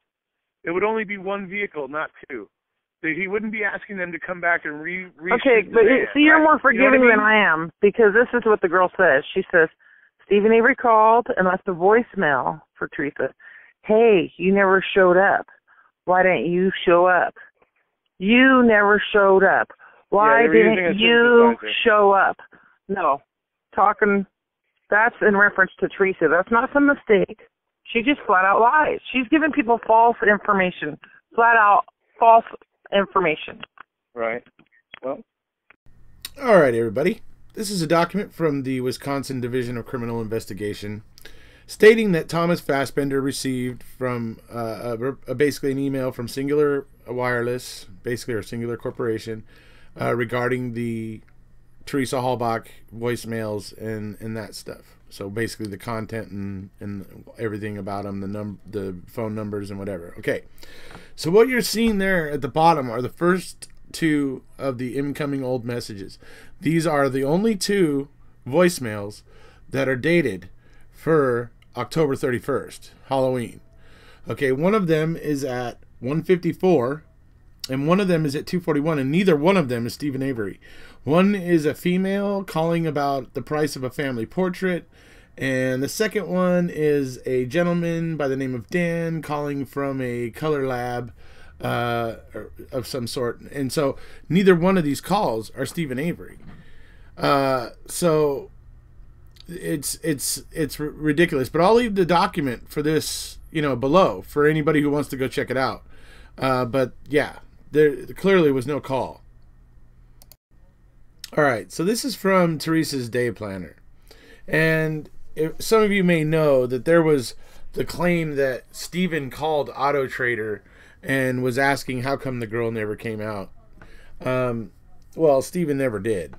it would only be one vehicle, not two. So he wouldn't be asking them to come back and Okay, but see, you're more forgiving than I am, because this is what the girl says. She says, Stephen Avery called and left a voicemail for Teresa. Hey, you never showed up. Why didn't you show up? You never showed up. Why didn't you show up? No, that's in reference to Teresa. That's not some mistake. She just flat out lies. She's giving people false information, flat out false information. Right. Well. All right, everybody. This is a document from the Wisconsin Division of Criminal Investigation stating that Thomas Fassbender received from basically an email from Singular Wireless, basically, or Singular Corporation, regarding the Teresa Hallbach voicemails and that stuff. So basically the content and everything about them, the phone numbers and whatever. Okay. So what you're seeing there at the bottom are the first two of the incoming old messages. These are the only two voicemails that are dated for October 31st, Halloween. Okay, one of them is at 1:54 and one of them is at 2:41, and neither one of them is Stephen Avery. One is a female calling about the price of a family portrait, and the second one is a gentleman by the name of Dan calling from a color lab of some sort. And so neither one of these calls are Stephen Avery. So it's ridiculous. But I'll leave the document for this, below for anybody who wants to go check it out. But yeah, there clearly was no call. All right, so this is from Teresa's day planner. And some of you may know that there was the claim that Stephen called Auto Trader and was asking how come the girl never came out. Well, Stephen never did.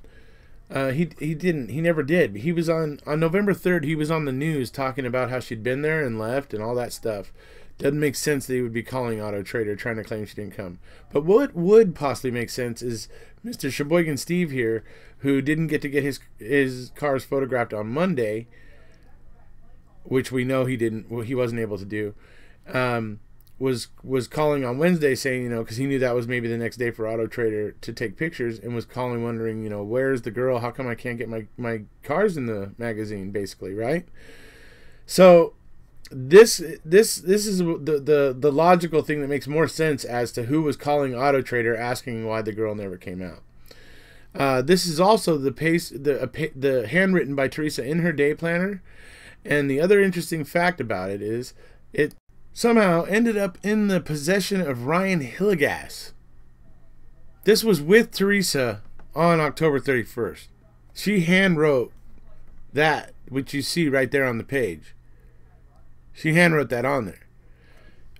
He didn't. He never did. He was on November 3rd, he was on the news talking about how she'd been there and left and all that stuff. Doesn't make sense that he would be calling Auto Trader trying to claim she didn't come. But what would possibly make sense is Mr. Sheboygan Steve here, who didn't get to get his cars photographed on Monday, which we know he wasn't able to do, was calling on Wednesday saying, because he knew that was maybe the next day for Auto Trader to take pictures, and was calling wondering, where's the girl? How come I can't get my cars in the magazine, basically, right? So this is the logical thing that makes more sense as to who was calling Auto Trader asking why the girl never came out. This is also the handwritten by Teresa in her day planner, and the other interesting fact about it is it somehow ended up in the possession of Ryan Hillegas. This was with Teresa on October 31st. She handwrote that, which you see right there on the page. She handwrote that on there.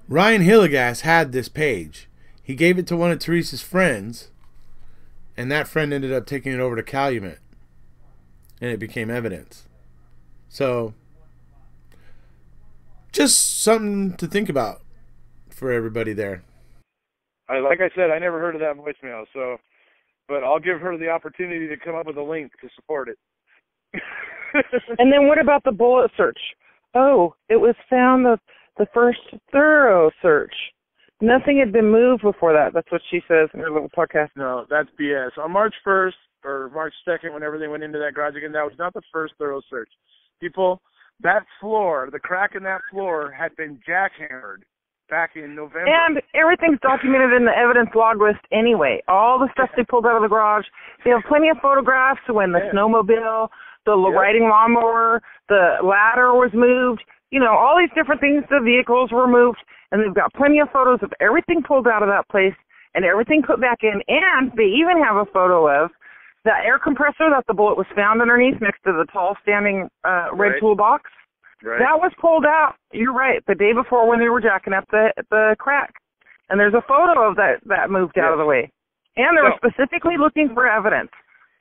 Ryan Hillegas had this page. He gave it to one of Teresa's friends, and that friend ended up taking it over to Calumet, and it became evidence. So, just something to think about for everybody there. Like I said, I never heard of that voicemail, but I'll give her the opportunity to come up with a link to support it. And then what about the bullet search? Oh, it was found the first thorough search. Nothing had been moved before that. That's what she says in her little podcast. No, that's BS. On March 1st or March 2nd, whenever they went into that garage again, that was not the first thorough search. People, that floor, the crack in that floor had been jackhammered back in November. And everything's documented in the evidence log list anyway. All the stuff they pulled out of the garage. They have plenty of photographs when the snowmobile, the riding lawnmower, the ladder was moved. All these different things, the vehicles were moved. And they've got plenty of photos of everything pulled out of that place and everything put back in. And they even have a photo of the air compressor that the bullet was found underneath next to the tall standing red toolbox. Right. That was pulled out. You're right. The day before when they were jacking up the crack. And there's a photo of that moved out of the way. And they were specifically looking for evidence.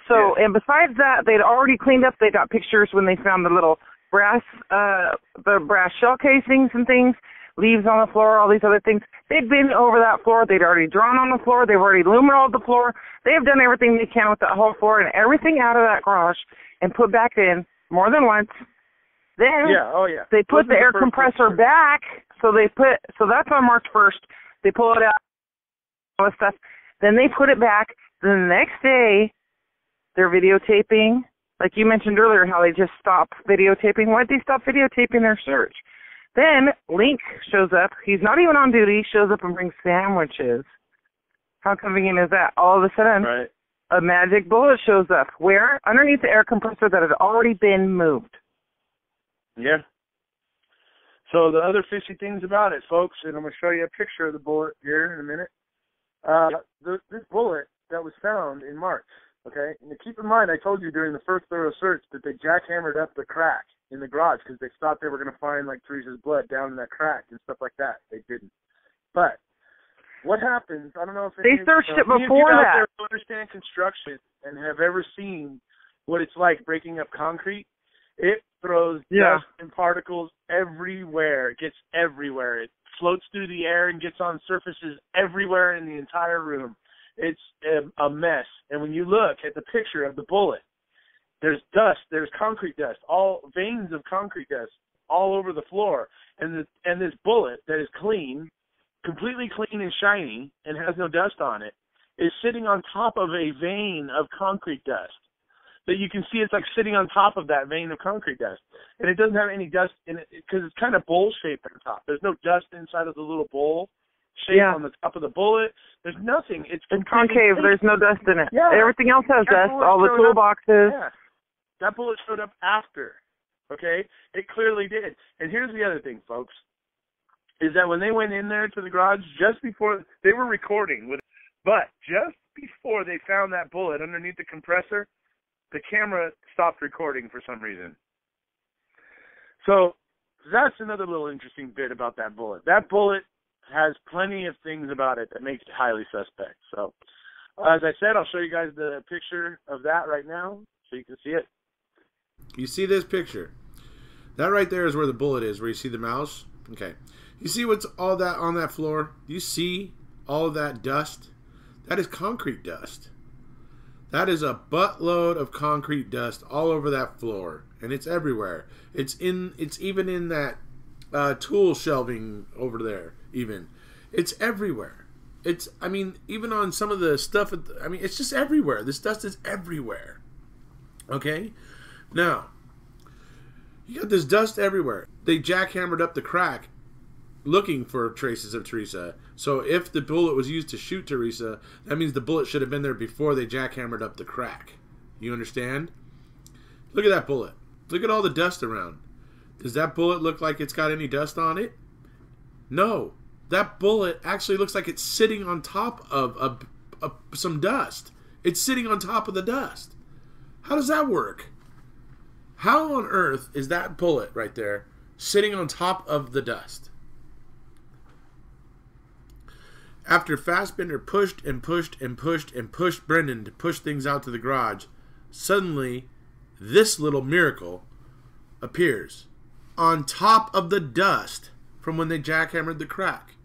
So, and besides that, they'd already cleaned up. They got pictures when they found the little brass shell casings and things. Leaves on the floor, all these other things. They'd been over that floor. They'd already drawn on the floor. They've already luminoled the floor. They've done everything they can with that whole floor and everything out of that garage and put back in more than once. Then they put the air compressor back. So that's on March 1st. They pull it out, all this stuff. Then they put it back. Then the next day, they're videotaping. Like you mentioned earlier, how they just stopped videotaping. Why'd they stop videotaping their search? Then Link shows up. He's not even on duty. Shows up and brings sandwiches. How convenient is that? All of a sudden, a magic bullet shows up. Where? Underneath the air compressor that had already been moved. Yeah. So the other fishy things about it, folks, and I'm going to show you a picture of the bullet here in a minute. This bullet that was found in March, okay? And keep in mind, I told you during the first thorough search that they jackhammered up the crack in the garage because they thought they were going to find like Teresa's blood down in that crack and stuff like that. They didn't. But what happens, I don't know if they searched it before that. If you understand construction and have ever seen what it's like breaking up concrete, it throws dust and particles everywhere. It gets everywhere. It floats through the air and gets on surfaces everywhere in the entire room. It's a mess. And when you look at the picture of the bullet, there's dust, there's concrete dust, all veins of concrete dust all over the floor. And this bullet that is clean, completely clean and shiny and has no dust on it, is sitting on top of a vein of concrete dust. That you can see it's like sitting on top of that vein of concrete dust. And it doesn't have any dust in it because it's kind of bowl-shaped at the top. There's no dust inside of the little bowl shape on the top of the bullet. There's nothing. It's concave. There's no dust in it. Yeah. Everything else has dust, all the toolboxes. Yeah. That bullet showed up after, okay? It clearly did. And here's the other thing, folks, is that when they went in there to the garage, just before, they were recording, but just before they found that bullet underneath the compressor, the camera stopped recording for some reason. So that's another little interesting bit about that bullet. That bullet has plenty of things about it that makes it highly suspect. So as I said, I'll show you guys the picture of that right now so you can see it. You see this picture? That right there is where the bullet is, where you see the mouse. Okay. You see what's all that on that floor? Do you see all of that dust? That is concrete dust. That is a buttload of concrete dust all over that floor, and it's everywhere. It's even in that tool shelving over there. Even it's everywhere. Even on some of the stuff. It's just everywhere. This dust is everywhere. Okay, now you got this dust everywhere. They jackhammered up the crack, looking for traces of Teresa. So if the bullet was used to shoot Teresa, that means the bullet should have been there before they jackhammered up the crack. You understand? Look at that bullet. Look at all the dust around. Does that bullet look like it's got any dust on it? No. That bullet actually looks like it's sitting on top of some dust. It's sitting on top of the dust. How does that work? How on earth is that bullet right there sitting on top of the dust? After Fassbender pushed and pushed and pushed and pushed Brendan to push things out to the garage, suddenly this little miracle appears on top of the dust from when they jackhammered the crack.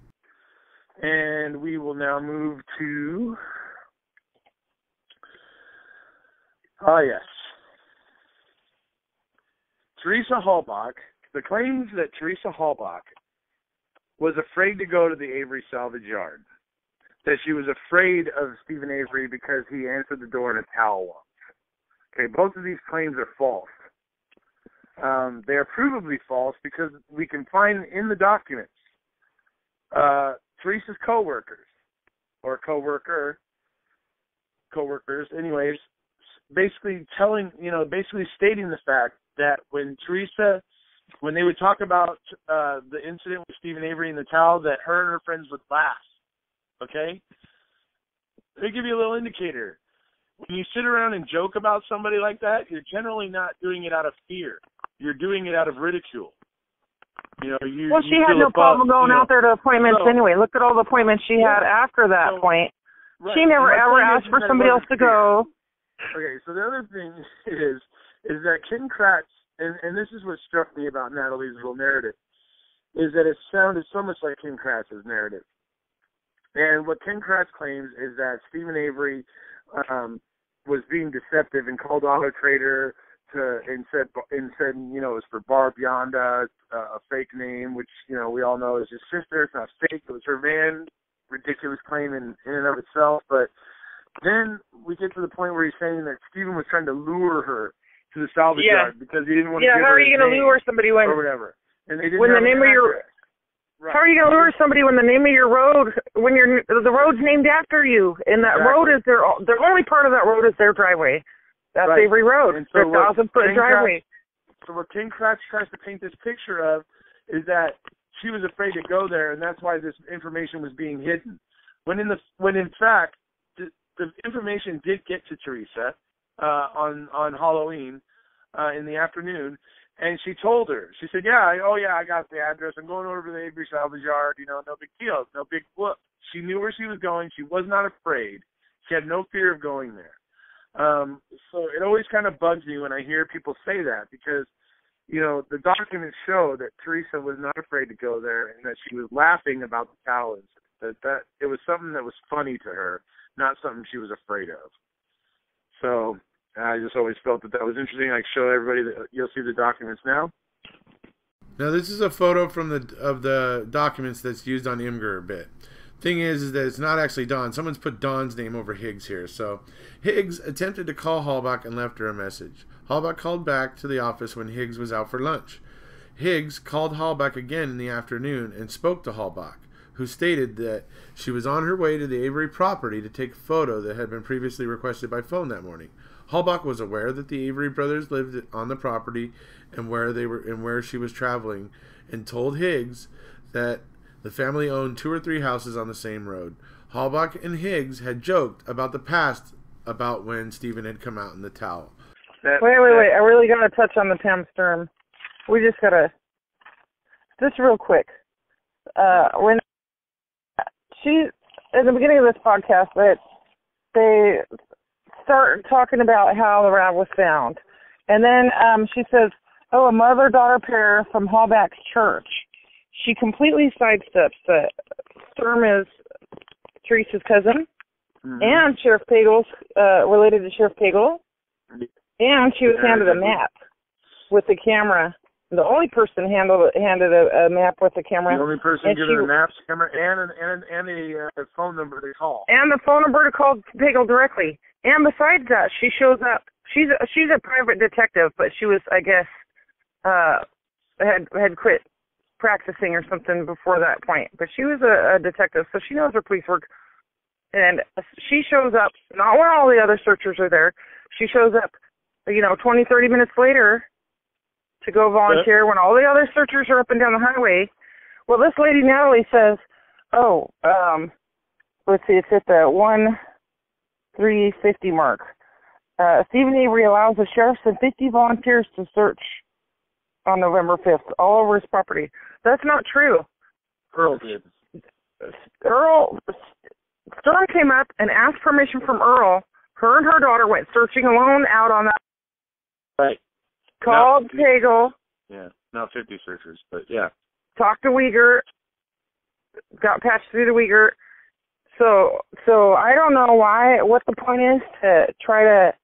And we will now move to... yes. Teresa Halbach. The claims that Teresa Halbach was afraid to go to the Avery salvage yard. That she was afraid of Stephen Avery because he answered the door in a towel once. Okay, both of these claims are false. They are provably false because we can find in the documents Teresa's coworkers anyways, basically stating the fact that when they would talk about the incident with Stephen Avery in the towel, that her and her friends would laugh. Okay? Let me give you a little indicator. When you sit around and joke about somebody like that, you're generally not doing it out of fear. You're doing it out of ridicule. She had no problem going out there to appointments anyway. Look at all the appointments she had after that point. Right. She never ever asked for somebody else to go. Okay, so the other thing is that Ken Kratz, and this is what struck me about Natalie's little narrative, is that it sounded so much like Ken Kratz's narrative. And what Ken Kratz claims is that Stephen Avery was being deceptive and called Auto Trader and said it was for Barb Yonda, a fake name, which we all know is his sister. It's not fake. It was her man. Ridiculous claim in and of itself. But then we get to the point where he's saying that Stephen was trying to lure her to the salvage yard because he didn't want to give her how are you going to lure somebody when or whatever? And they didn't when the name of your Right. How are you going to lure somebody when the name of your road, when the road's named after you, and that road is the only part of that road is their driveway. That's right. Avery Road. And so their 1,000-foot driveway. So what King Kratz tries to paint this picture of is that she was afraid to go there, and that's why this information was being hidden. When in fact the information did get to Teresa on Halloween in the afternoon. And she told her, she said, I got the address. I'm going over to the Avery salvage yard. No big deal. No big whoop. She knew where she was going. She was not afraid. She had no fear of going there. So it always kind of bugs me when I hear people say that because, the documents show that Teresa was not afraid to go there and that she was laughing about the towel incident. That it was something that was funny to her, not something she was afraid of. So I just always felt that was interesting. I show everybody that you'll see the documents now. Now this is a photo from of the documents that's used on Imgur a bit. Thing is that it's not actually Don. Someone's put Don's name over Higgs here. So Higgs attempted to call Halbach and left her a message. Halbach called back to the office when Higgs was out for lunch. Higgs called Halbach again in the afternoon and spoke to Halbach, who stated that she was on her way to the Avery property to take a photo that had been previously requested by phone that morning. Halbach was aware that the Avery brothers lived on the property and where she was traveling, and told Higgs that the family owned 2 or 3 houses on the same road. Halbach and Higgs had joked about the past about when Stephen had come out in the towel. Wait. I really got to touch on the Pam Sturm. We just got to... Just real quick. When she... At the beginning of this podcast, they start talking about how the rag was found. And then she says, a mother-daughter pair from Halbach's church. she completely sidesteps that Sturm is Teresa's cousin, and Sheriff Pagel's related to Sheriff Pagel, and she was handed a map with the camera. The only person handed a map with a camera. The only person given a map, camera, and a phone number to call. And the phone number to call Pagel directly. And besides that, she shows up. She's a private detective, but she was, I guess, had quit practicing or something before that point. But she was a detective, so she knows her police work. And she shows up, not when all the other searchers are there. She shows up, 20, 30 minutes later to go volunteer when all the other searchers are up and down the highway. Well, this lady, Natalie, says, let's see, it's at the 1:350 mark. Stephen Avery allows the sheriff and 50 volunteers to search on November 5th all over his property. That's not true. Earl did. Sturm came up and asked permission from Earl. Her and her daughter went searching alone out on that. Right. Called Pagel. Yeah, not 50 searchers, but yeah. Talked to Uyghur. Got patched through the Uyghur. So I don't know what the point is to try to.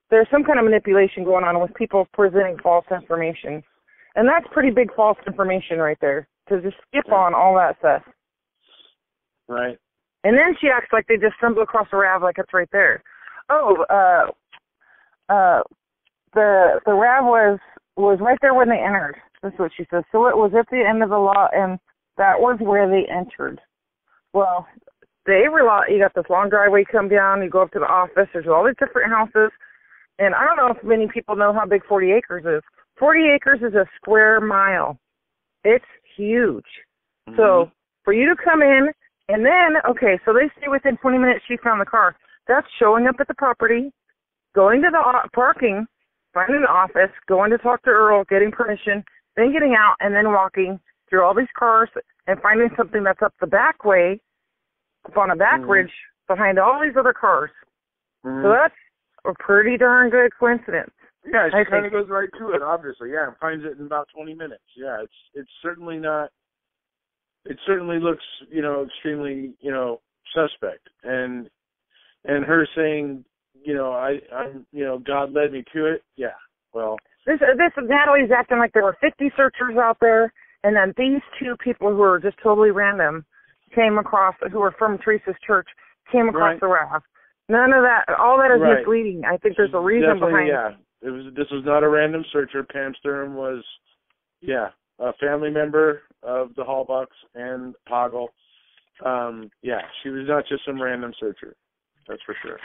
There's some kind of manipulation going on with people presenting false information, and that's pretty big false information right there. To just skip on all that stuff. Right. And then she acts like they just stumbled across the RAV like it's right there. The RAV was right there when they entered. That's what she says. So it was at the end of the lot, and that was where they entered. Well, the Avery lot, you got this long driveway, you come down, you go up to the office, there's all these different houses, and I don't know if many people know how big 40 acres is. 40 acres is a square mile. It's huge. Mm-hmm. So for you to come in, and then, so they say within 20 minutes she found the car. That's showing up at the property, going to the parking, finding the office, going to talk to Earl, getting permission, then getting out, and then walking through all these cars and finding something that's up the back way, up on a back ridge behind all these other cars. Mm-hmm. So that's a pretty darn good coincidence. Yeah, she kind of goes right to it, obviously. Yeah, and finds it in about 20 minutes. Yeah, it's certainly not. It certainly looks, extremely, suspect. And her saying, God led me to it. Yeah. Well, this Natalie's acting like there were 50 searchers out there, and then these two people who were just totally random came across, who were from Teresa's church, came across the RAV. None of that. All that is misleading. I think there's a reason behind. Yeah. This was not a random searcher. Pam Sturm was, a family member of the Hallbucks and Pagel. She was not just some random searcher. That's for sure.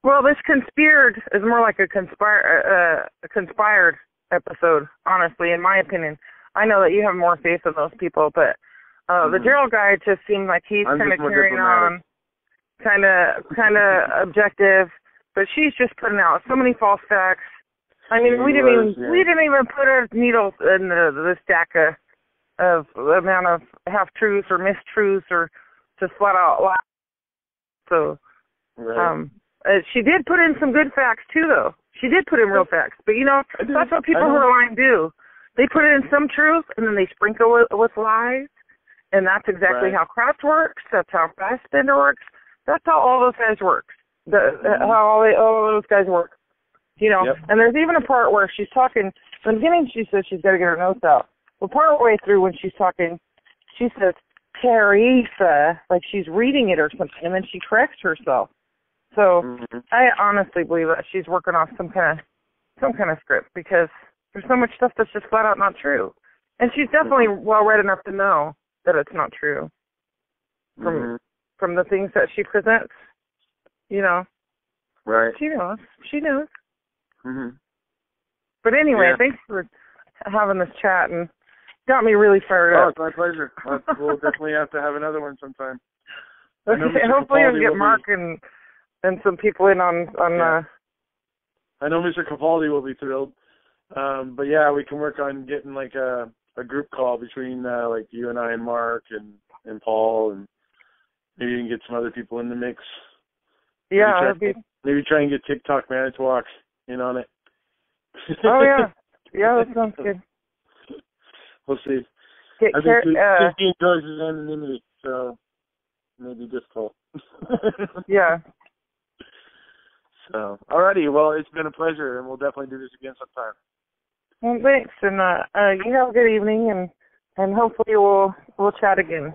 Well, this Conspired is more like a conspired episode, honestly, in my opinion. I know that you have more faith in those people, but the Gerald guy just seemed like he's kind of carrying on, kind of objective, but she's just putting out so many false facts. I mean, we didn't even put a needle in the stack of the amount of half truths or mistruths or just flat out lies. So, she did put in some good facts too, though. She did put in real facts, but that's what people who are lying do. They put in some truth and then they sprinkle it with lies, and that's exactly how Kraft works. That's how Fassbender works. That's how all those guys work. How all those guys work. And there's even a part where she's talking. In the beginning, she says she's got to get her notes out. Well, part way through when she's talking, she says, Teresa, like she's reading it or something, and then she corrects herself. So I honestly believe that she's working off some kind of script, because there's so much stuff that's just flat out not true. And she's definitely well read enough to know that it's not true from the things that she presents. Right. She knows. Mm-hmm. But anyway, thanks for having this chat and got me really fired up. Oh, it's my pleasure. We'll definitely have to have another one sometime. Hopefully I'll get Mark and some people in on I know Mr. Capaldi will be thrilled. But yeah, we can work on getting like a group call between like you and I and Mark and Paul, and maybe you can get some other people in the mix. Yeah, maybe try and get TikTok Manitowoc in on it. Oh yeah. Yeah, that sounds good. We'll see. I think he enjoys his anonymity, so it may be difficult. Yeah. So, alrighty, well, it's been a pleasure, and we'll definitely do this again sometime. Well, thanks, and you have a good evening, and hopefully we'll chat again.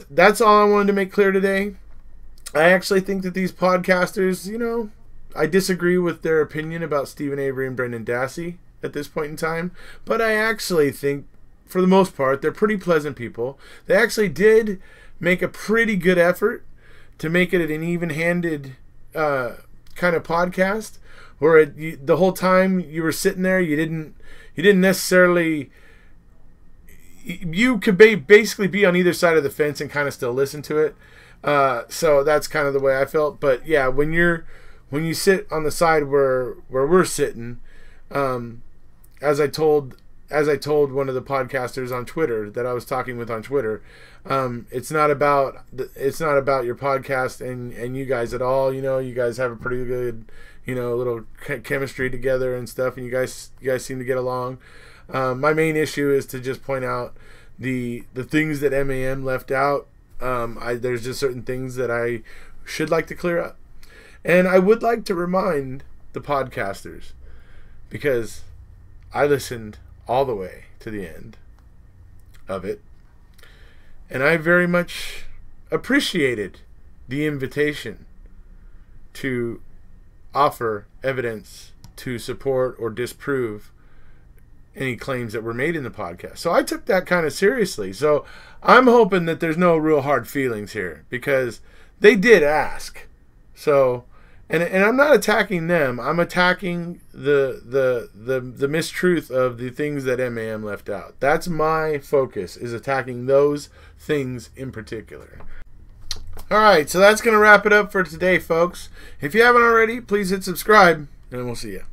That's all I wanted to make clear today. I actually think that these podcasters, you know, I disagree with their opinion about Stephen Avery and Brendan Dassey at this point in time, but I actually think, for the most part, they're pretty pleasant people. They actually did make a pretty good effort to make it an even-handed kind of podcast, where the whole time you were sitting there, you didn't necessarily, you could basically be on either side of the fence and kind of still listen to it. So that's kind of the way I felt. But yeah, when you sit on the side where we're sitting, as I told one of the podcasters on Twitter that I was talking with on Twitter, it's not about your podcast and you guys at all. You know, you guys have a pretty good, you know, little chemistry together and stuff, and you guys seem to get along. My main issue is to just point out the things that MAM left out. There's just certain things that I should like to clear up, and I would like to remind the podcasters, because I listened all the way to the end of it, and I very much appreciated the invitation to offer evidence to support or disprove any claims that were made in the podcast. So I took that kind of seriously. So I'm hoping that there's no real hard feelings here, because they did ask. So, and I'm not attacking them. I'm attacking the mistruth of the things that MAM left out. That's my focus, is attacking those things in particular. All right, so that's going to wrap it up for today, folks. If you haven't already, please hit subscribe, and we'll see you.